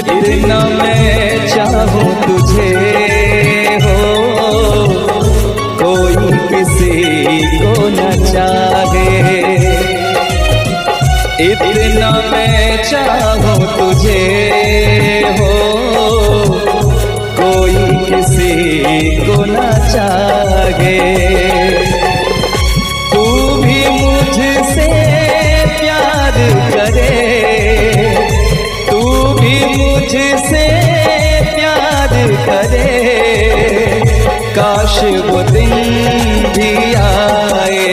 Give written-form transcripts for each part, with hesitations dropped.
इतना मैं चाहूं तुझे हो, कोई किसी को न चाहे। इतना मैं चाहूं तुझे हो, कोई किसी को न चाहे। तू भी मुझसे प्यार करे, तू भी मुझसे प्यार करे, काश वो दिन भी आए।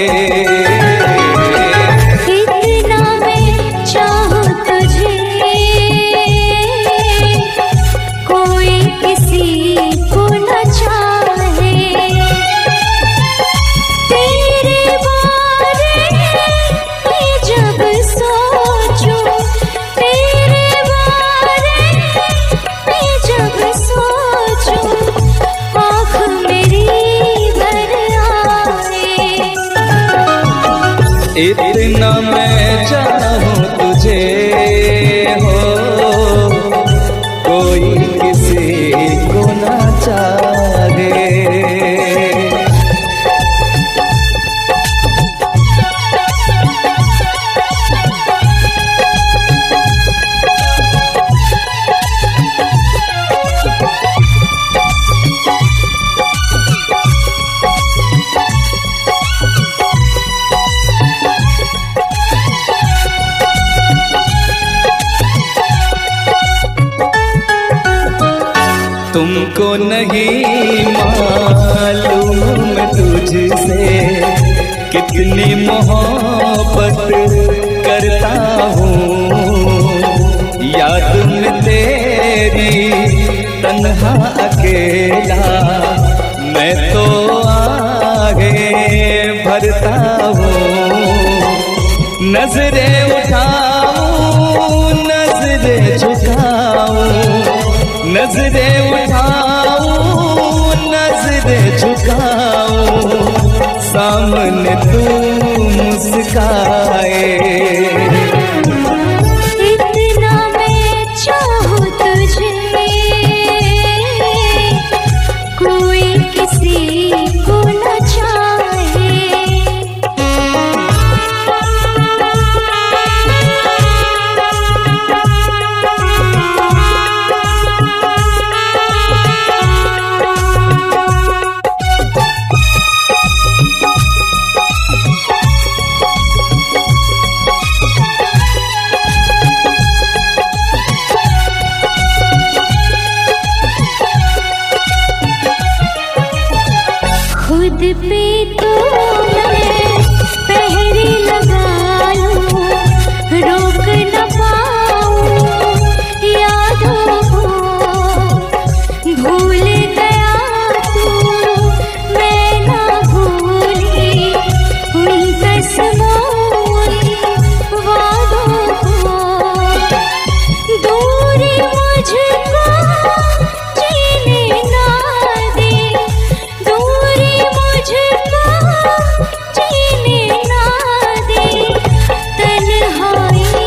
इतना मैं चाहूं तुझे, कोई किसी को न चाहे। तेरे बारे में जब सोचूं, तेरे बारे में जब सोचूं, आँख मेरी भर आए। इतना मैं चाहूं तुझे हो, कोई किसी को न चाहे। तुमको नहीं मालूम मैं तुझसे कितनी मोहब्बत करता हूँ। याद में तेरी तन्हा अकेला मैं तो आगे भरता हूँ। नजरें उठाऊं, नजरें झुकाऊं, नजरें उठाऊं, नजरें झुकाऊं, सामने तू मुस्काए। इतना मैं चाहूं तुझे, कोई किसी को न चाहे। खुद पे तो मैं पहरे लगा लूं, रोक न पाऊं यादों को। भूल गया तू, मैं ना भूली उन कसमों वादों को। दूरी मुझको जीने ना दे, दूरी मुझको जीने ना दे, तन्हाई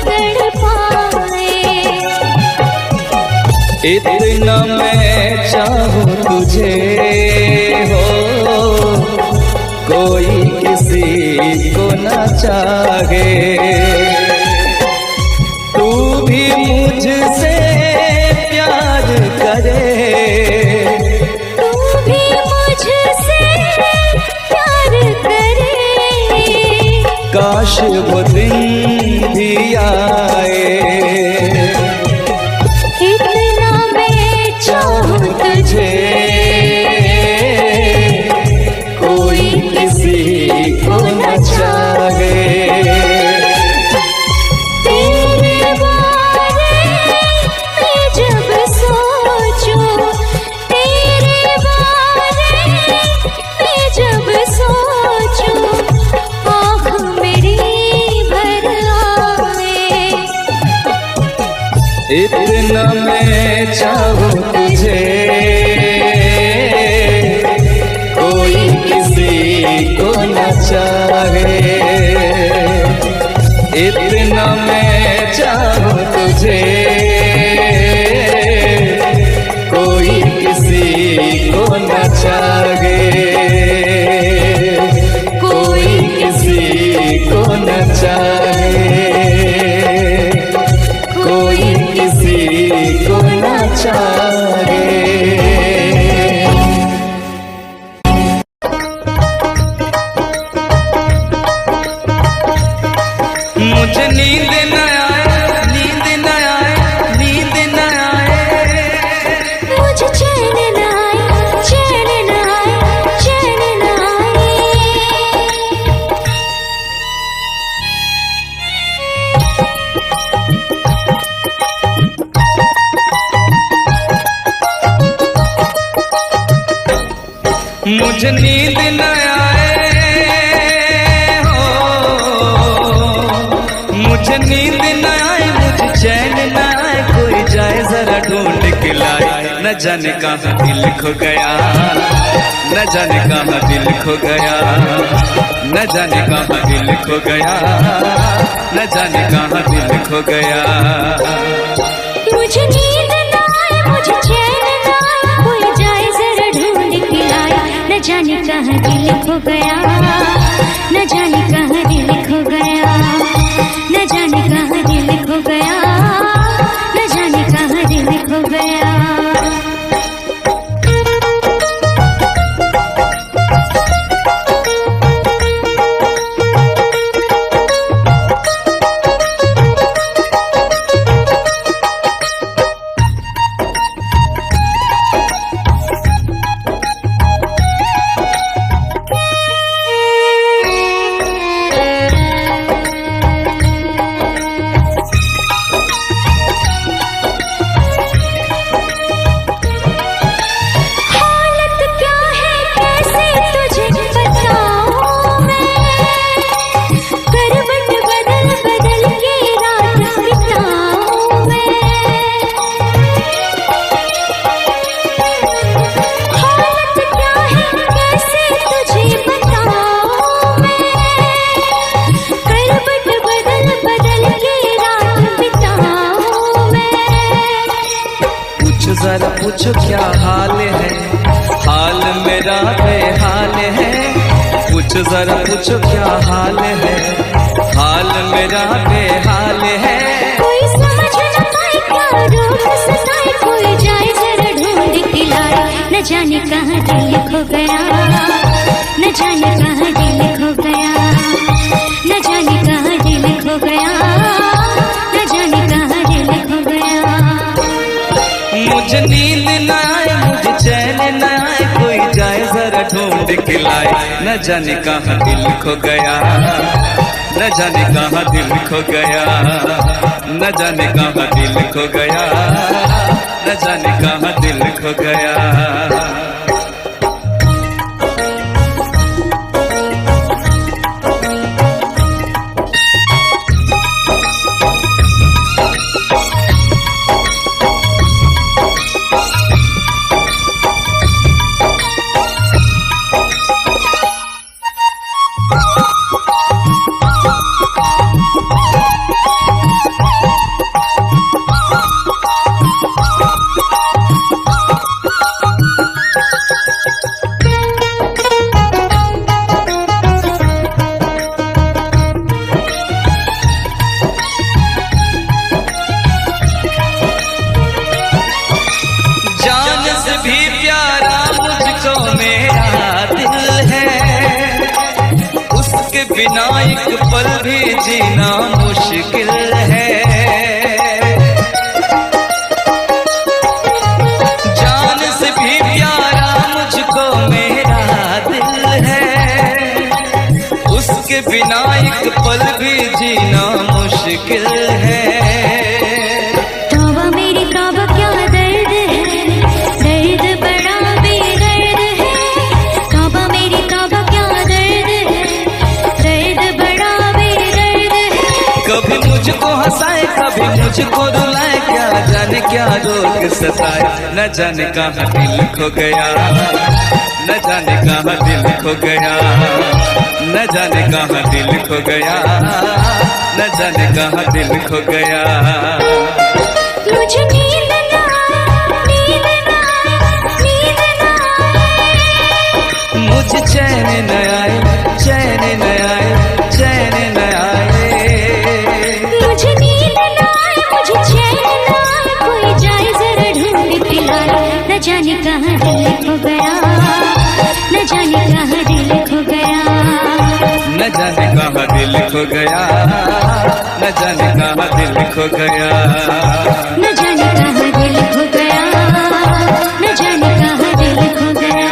तड़पाए। इतना मैं चाहूं तुझे हो, कोई किसी को न चाहे। तू भी मुझसे प्यार करे, तू भी मुझसे प्यार करे, काश वो दिन भी आए। इतना मैं चाहूं तुझे, कोई किसी को न चाहे। तेरे बारे में जब सोचूं, तेरे बारे में जब सोचूं, आँख मेरी भर आए। इतना मैं चाहूं तुझे, कोई किसी को न चाहे। इतना मैं चाहूं तुझे, मुझे नींद न आए हो, मुझे नींद न आए, मुझे चैन न आए, कोई जाए जरा ढूंढ के लाए। न जाने कहाँ दिल खो गया, न जाने कहाँ दिल खो गया, न जाने कहाँ दिल खो गया, न जाने कहाँ दिल खो गया। मुझे नींद न आए, मुझे चैन न आए, कोई जाए जरा ढूंढ के लाए। न जाने कहाँ दिल खो गया, न जाने कहाँ दिल खो गया, न जाने कहाँ दिल खो गया, न जाने कहाँ दिल खो गया। जरा पूछो क्या हाल है, हाल मेरा बेहाल है। पूछो जरा पूछो क्या हाल है, हाल मेरा बेहाल है। कोई समझ न पाए क्या रोग सताए, कोई जाए जरा ढूंढ के लाए। न जाने कहाँ दिल खो गया, न जाने कहाँ दिल खो गया, न जाने कहाँ दिल खो गया, न जाने कहाँ दिल खो गया। मुझे नींद न आए, मुझे चैन न आए, कोई जाए जरा ढूंढ के लाए। न जाने कहाँ दिल खो गया, न जाने कहाँ दिल खो गया, न जाने कहाँ दिल खो गया, न जाने कहाँ दिल खो गया। बिना एक पल भी जीना मुश्किल है। जान से भी प्यारा मुझको मेरा दिल है, उसके बिना एक पल भी जीना मुश्किल है। तौबा मेरी तौबा क्या दर्द है, दर्द बड़ा बेदर्द है। तौबा मेरी तौबा क्या दर्द है, दर्द बड़ा बेदर्द है। कभी मुझको हंसाए, कभी मुझको रुलाए, क्या जाने क्या रोग सताए। न जाने कहाँ दिल खो गया, न जाने कहाँ दिल खो गया, न जाने कहाँ दिल खो गया, न जाने कहाँ दिल खो गया। मुझे नींद न आए, नींद न आए, नींद न आए। मुझे चैन न आए, चैन न आए, चैन न आए। मुझे नींद न आए, मुझे चैन न आए, कोई जाए जरा ढूंढ के लाए। न जाने कहाँ दिल खो गया, न जाने कहाँ दिल खो गया, न जाने कहाँ दिल खो गया, न जाने कहाँ दिल खो गया, न जाने कहाँ दिल खो गया, न जाने कहाँ दिल खो गया,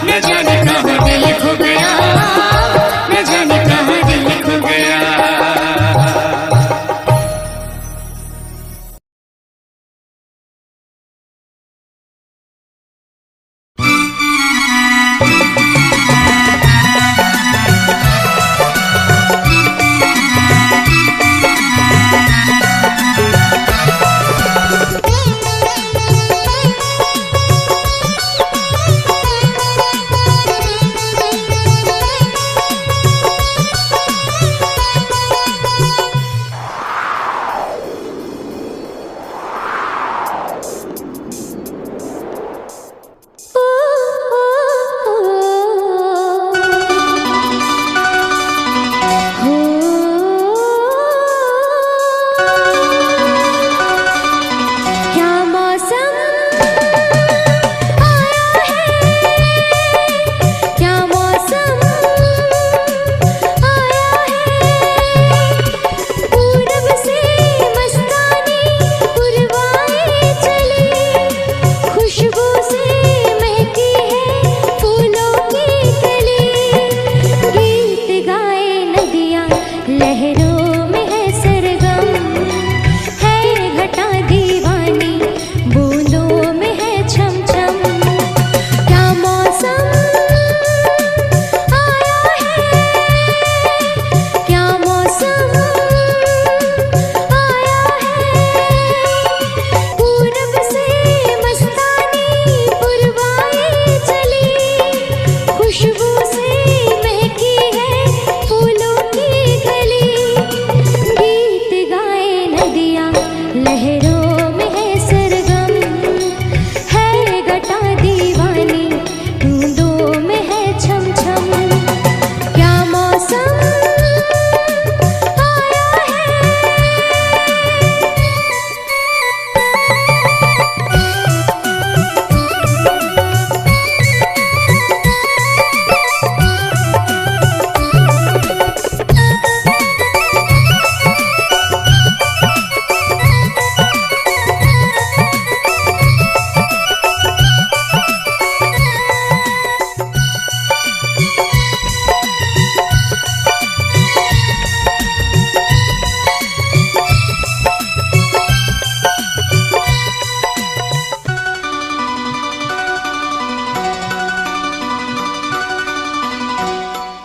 न जाने कहाँ दिल खो गया, न जाने कहाँ दिल खो गया।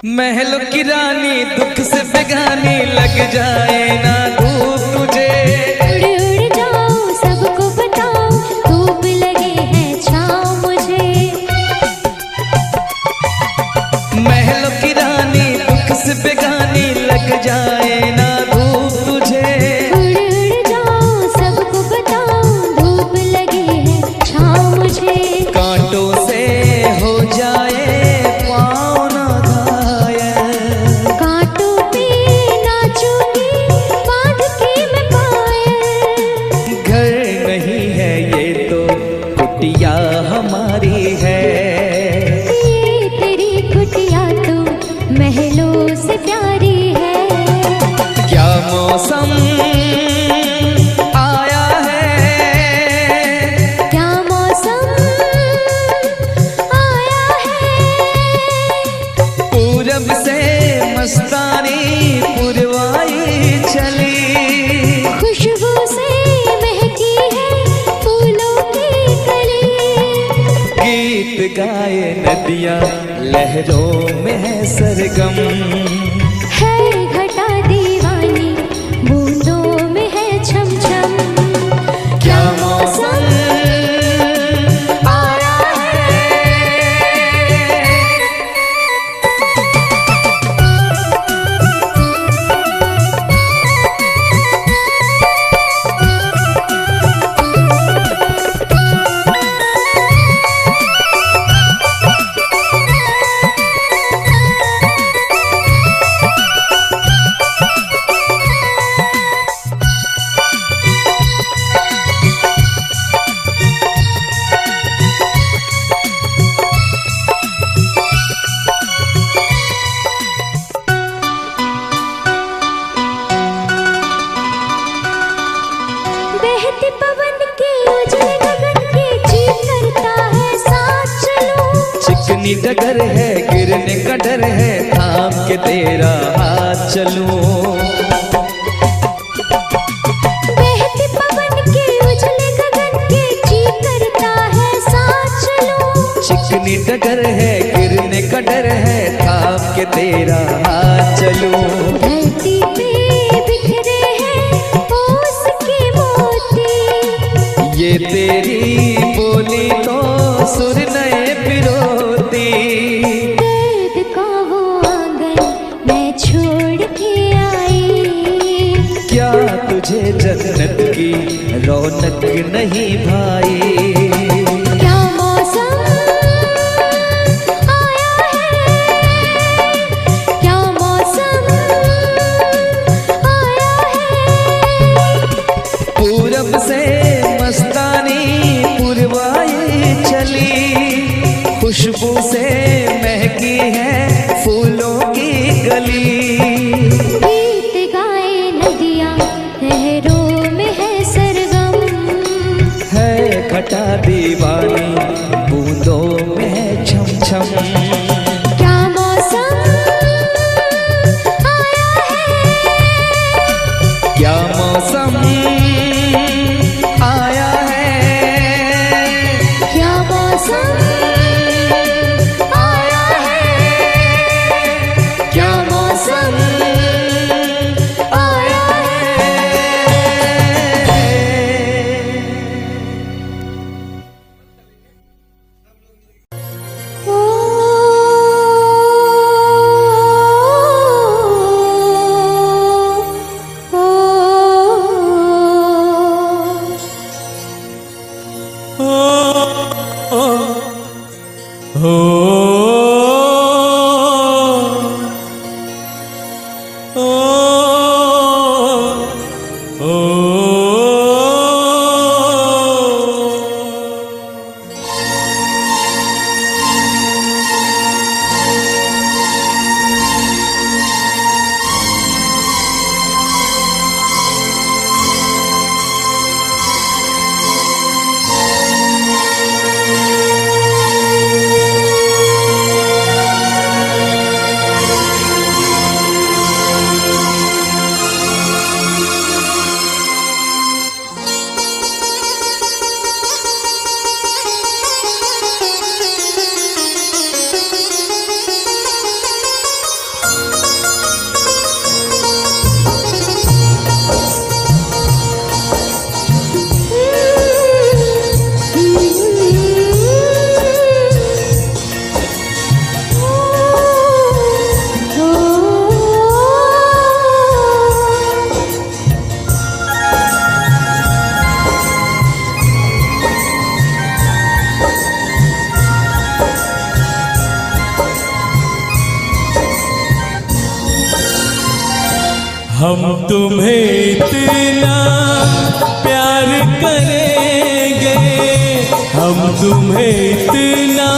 महलों की रानी दुख से बेगानी लग जाए ना धूप तुझे। उड़ उड़ जाऊं सबको बताऊं धूप लगे है छाँव मुझे। महलों की रानी दुख से बेगानी लग जाए ना धूप तुझे। उड़ उड़ जाऊं सबको बताऊं धूप लगे है छाँव मुझे। कांटों से हो जाए पाँव ना घायल, कांटों पे नाचूंगी बांध के मैं पायल। घर नहीं है ये तो कुटिया हमारी है। ये तेरी कुटिया तो महलों से प्यारी है। क्या मौसम आया है, क्या मौसम आया है। पूरब से मस्तानी पुरवाई चली। खुशबू से महकी है फूलों की कली। गीत गाए नदियाँ लहरों में है सरगम। है घटा दीवानी बूंदों में है छम छम। क्या मौसम आया है। बहते पवन के उजले गगन के जी करता है साथ चलूं। चिकनी डगर है गिरने का डर है थाम के तेरा हाथ चलूं। बहते पवन के उजले गगन के जी करता है साथ चलूं। चिकनी डगर है गिरने का डर है थाम के तेरा हाथ चलूं। धरती पे बिखरे हैं ओस के मोती। ये तेरी बोली तो सुर नए पिरोती। दर्द का वो आंगन मैं छोड़ के आई। क्या तुझे जन्नत की रौनक नहीं भाई। क्या मौसम आया है। क्या मौसम आया है। पूरब से मस्तानी पुरवाई चली। खुशबू से महकी है फूलों की गली। गीत गाए नदियाँ लहरों में है सरगम। है घटा हम तुम्हें इतना प्यार करेंगे, हम तुम्हें इतना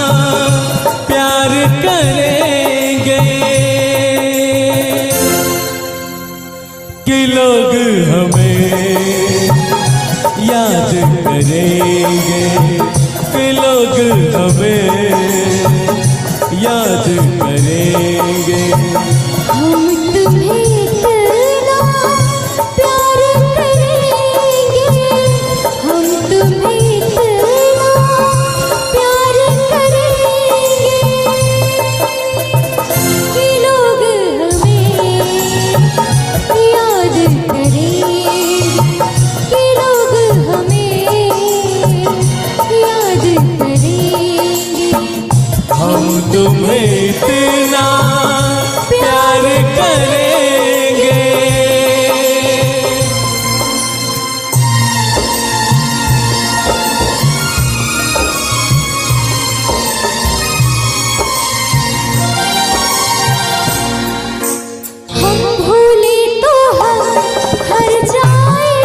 प्यार करेंगे कि लोग हमें याद करेंगे, कि लोग हमें याद करेंगे। हम तुम्हें इतना प्यार करेंगे, हम तुम्हें इतना प्यार करेंगे कि लोग हमें याद करेंगे, कि लोग हमें याद करेंगे। हम तुम्हें इतना प्यार करेंगे। हम भूले तो हम हर जाए,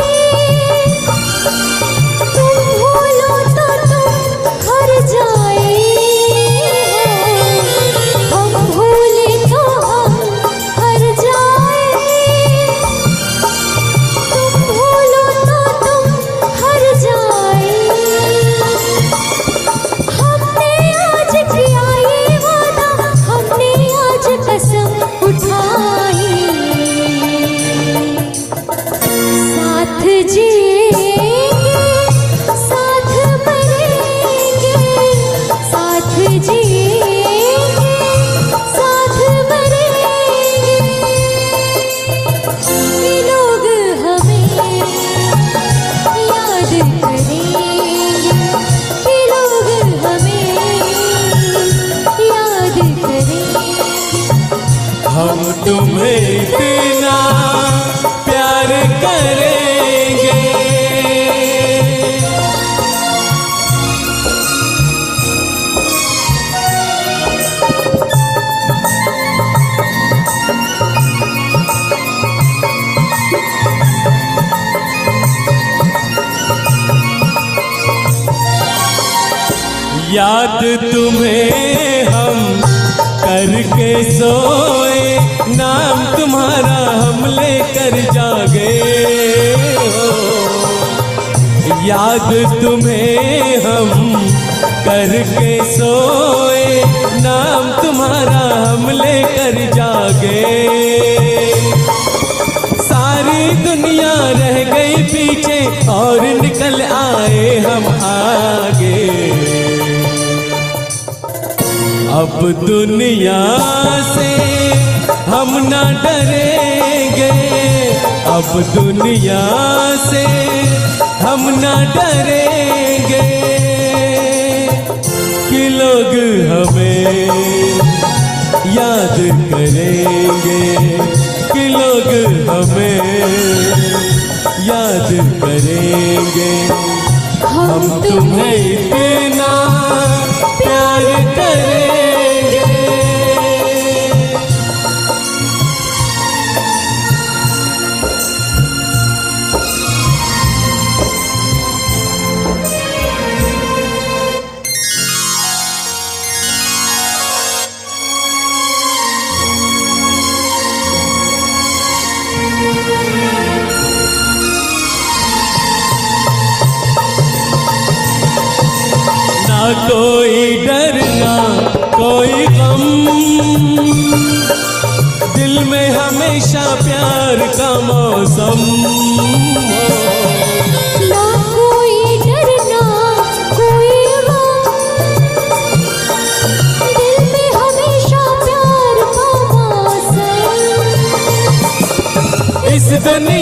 तुम भूलो तो तुम हर जाए। हम भूले तो हम हर जाए, तुम भूलो तो तुम हर जाए। हमने आज किया ये वादा, हमने आज कसम उठाई, साथ जिएंगे साथ मरेंगे, साथ जिएंगे साथ मरेंगे कि लोग हमें याद करेंगे, कि लोग हमें याद करेंगे। हम तुम्हें इतना प्यार करेंगे। याद तुम्हें हम करके सोए, नाम तुम्हारा हम लेकर जागे हो। याद तुम्हें हम करके सोए, नाम तुम्हारा हम लेकर जागे। सारी दुनिया रह गई पीछे और निकल आए हम आगे। अब दुनिया से हम ना डरेंगे, अब दुनिया से हम ना डरेंगे कि लोग हमें याद करेंगे, कि लोग हमें याद करेंगे। हम तुम्हें इतना प्यार करेंगे। ना कोई डर ना कोई गम, दिल में हमेशा प्यार का मौसम हो। ना कोई डर ना कोई गम, दिल में हमेशा प्यार का मौसम। इस दुनिया